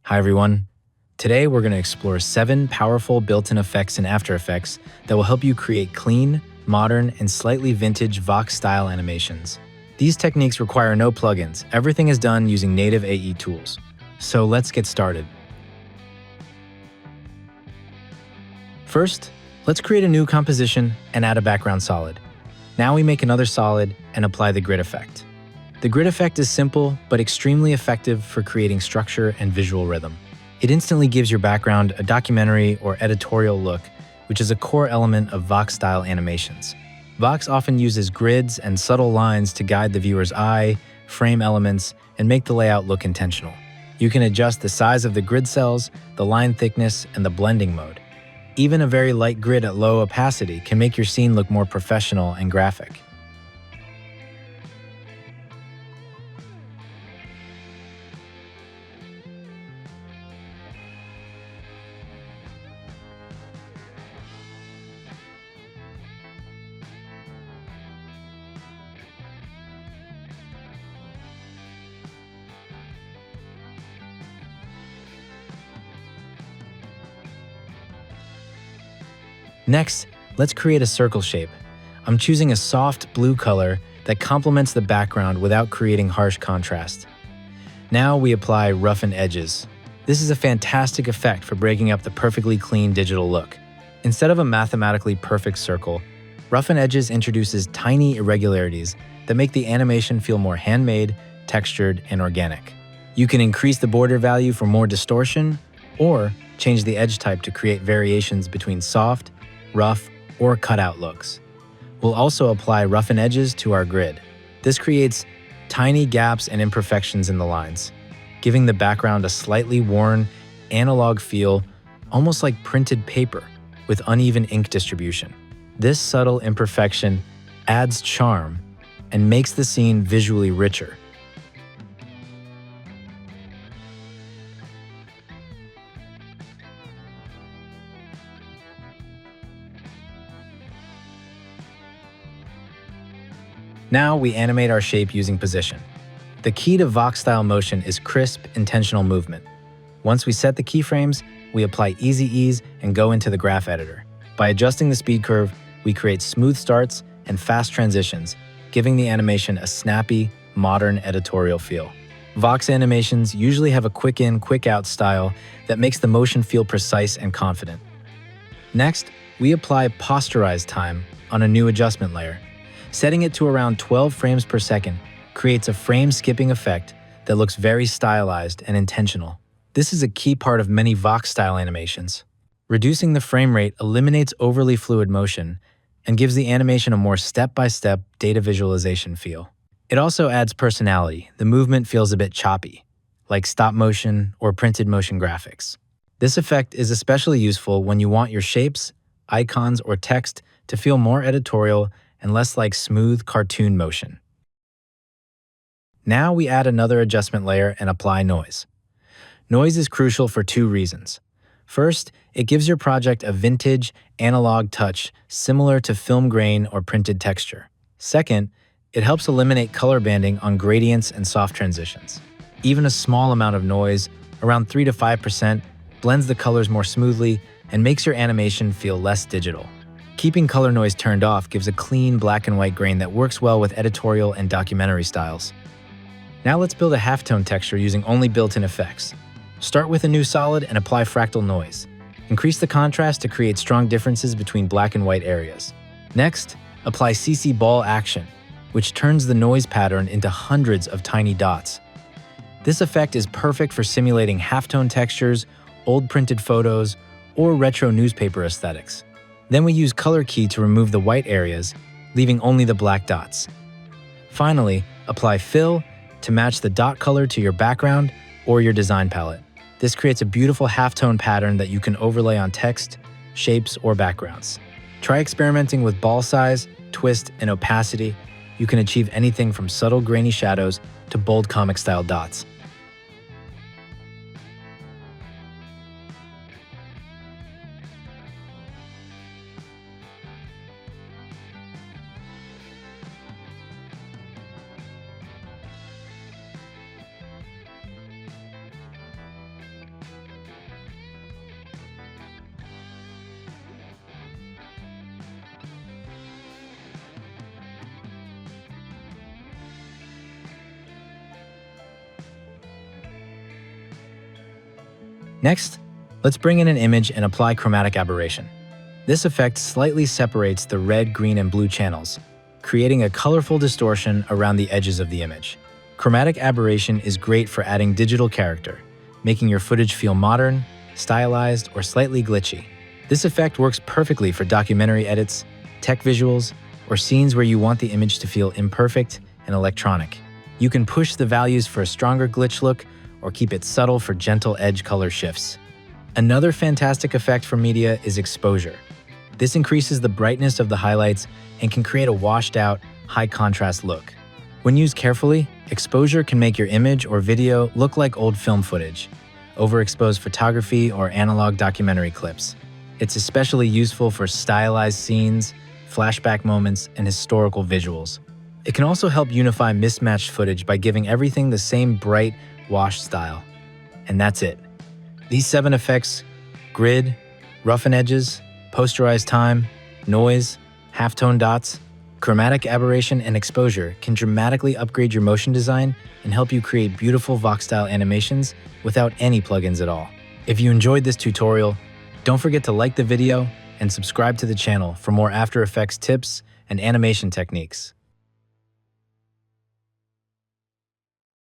Hi everyone. Today we're going to explore 7 powerful built-in effects in After Effects that will help you create clean, modern, and slightly vintage Vox-style animations. These techniques require no plugins. Everything is done using native AE tools. So let's get started. First, let's create a new composition and add a background solid. Now we make another solid and apply the grid effect. The grid effect is simple but extremely effective for creating structure and visual rhythm. It instantly gives your background a documentary or editorial look, which is a core element of Vox-style animations. Vox often uses grids and subtle lines to guide the viewer's eye, frame elements, and make the layout look intentional. You can adjust the size of the grid cells, the line thickness, and the blending mode. Even a very light grid at low opacity can make your scene look more professional and graphic. Next, let's create a circle shape. I'm choosing a soft blue color that complements the background without creating harsh contrast. Now we apply Roughen Edges. This is a fantastic effect for breaking up the perfectly clean digital look. Instead of a mathematically perfect circle, Roughen Edges introduces tiny irregularities that make the animation feel more handmade, textured, and organic. You can increase the border value for more distortion, or change the edge type to create variations between soft, rough, or cutout looks. We'll also apply Roughen Edges to our grid. This creates tiny gaps and imperfections in the lines, giving the background a slightly worn, analog feel, almost like printed paper, with uneven ink distribution. This subtle imperfection adds charm and makes the scene visually richer. Now we animate our shape using position. The key to Vox-style motion is crisp, intentional movement. Once we set the keyframes, we apply Easy Ease and go into the graph editor. By adjusting the speed curve, we create smooth starts and fast transitions, giving the animation a snappy, modern editorial feel. Vox animations usually have a quick in, quick out style that makes the motion feel precise and confident. Next, we apply Posterize Time on a new adjustment layer. Setting it to around 12 frames per second creates a frame-skipping effect that looks very stylized and intentional. This is a key part of many Vox-style animations. Reducing the frame rate eliminates overly fluid motion and gives the animation a more step-by-step data visualization feel. It also adds personality. The movement feels a bit choppy, like stop motion or printed motion graphics. This effect is especially useful when you want your shapes, icons, or text to feel more editorial and less like smooth cartoon motion. Now we add another adjustment layer and apply noise. Noise is crucial for 2 reasons. First, it gives your project a vintage, analog touch similar to film grain or printed texture. Second, it helps eliminate color banding on gradients and soft transitions. Even a small amount of noise, around 3 to 5%, blends the colors more smoothly and makes your animation feel less digital. Keeping color noise turned off gives a clean black and white grain that works well with editorial and documentary styles. Now let's build a halftone texture using only built-in effects. Start with a new solid and apply fractal noise. Increase the contrast to create strong differences between black and white areas. Next, apply CC ball action, which turns the noise pattern into hundreds of tiny dots. This effect is perfect for simulating halftone textures, old printed photos, or retro newspaper aesthetics. Then we use Color Key to remove the white areas, leaving only the black dots. Finally, apply Fill to match the dot color to your background or your design palette. This creates a beautiful halftone pattern that you can overlay on text, shapes, or backgrounds. Try experimenting with ball size, twist, and opacity. You can achieve anything from subtle grainy shadows to bold comic-style dots. Next, let's bring in an image and apply chromatic aberration. This effect slightly separates the red, green, and blue channels, creating a colorful distortion around the edges of the image. Chromatic aberration is great for adding digital character, making your footage feel modern, stylized, or slightly glitchy. This effect works perfectly for documentary edits, tech visuals, or scenes where you want the image to feel imperfect and electronic. You can push the values for a stronger glitch look or keep it subtle for gentle edge color shifts. Another fantastic effect for media is exposure. This increases the brightness of the highlights and can create a washed-out, high-contrast look. When used carefully, exposure can make your image or video look like old film footage, overexposed photography, or analog documentary clips. It's especially useful for stylized scenes, flashback moments, and historical visuals. It can also help unify mismatched footage by giving everything the same bright, washed style. And that's it. These 7 effects, grid, roughen edges, posterize time, noise, halftone dots, chromatic aberration, and exposure can dramatically upgrade your motion design and help you create beautiful Vox-Style animations without any plugins at all. If you enjoyed this tutorial, don't forget to like the video and subscribe to the channel for more After Effects tips and animation techniques.